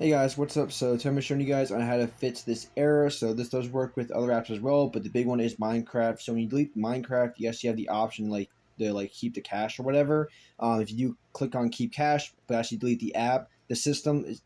Hey guys, what's up? So today I'm showing you guys on how to fix this error. So this does work with other apps as well, but the big one is Minecraft. So when you delete Minecraft, you actually have the option to keep the cache or whatever. If you do click on keep cache, but actually delete the app, the system is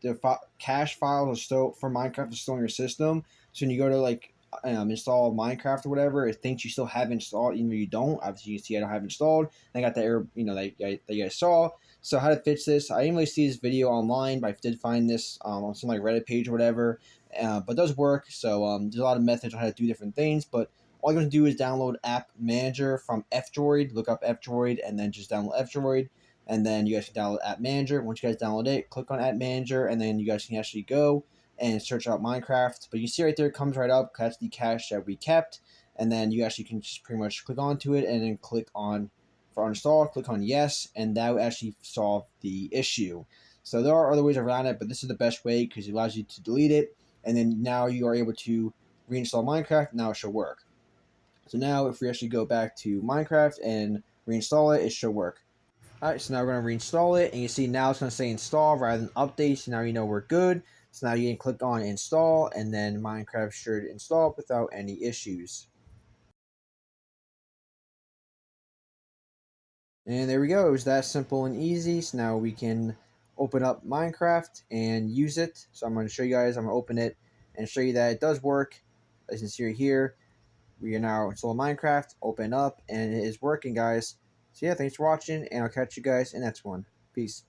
cache files are still for Minecraft is still in your system. So when you go to install Minecraft or whatever, it thinks you still have installed, even though you don't. Obviously, you can see I don't have installed. I got the error, that you guys saw. So how to fix this? I didn't really see this video online, but I did find this on some Reddit page or whatever. But it does work. So there's a lot of methods on how to do different things. But all you're going to do is download App Manager from F-Droid. Look up F-Droid and then just download F-Droid. And then you guys can download App Manager. Once you guys download it, click on App Manager, and then you guys can actually go and search out Minecraft. But you see right there, it comes right up. That's the cache that we kept. And then you actually can just pretty much click onto it and then click on for uninstall, click on yes, and that will actually solve the issue. So there are other ways around it, but this is the best way because it allows you to delete it, and then now you are able to reinstall Minecraft. Now it should work. So now if we actually go back to Minecraft and reinstall it, it should work. Alright, so now we're going to reinstall it, and you see now it's going to say install rather than update, so now you know we're good. So now you can click on install, and then Minecraft should install without any issues. And there we go. It was that simple and easy. So now we can open up Minecraft and use it. So I'm going to show you guys. I'm going to open it and show you that it does work. As you can see right here, we are now installing Minecraft, open up, and it is working, guys. So yeah, thanks for watching, and I'll catch you guys in the next one. Peace.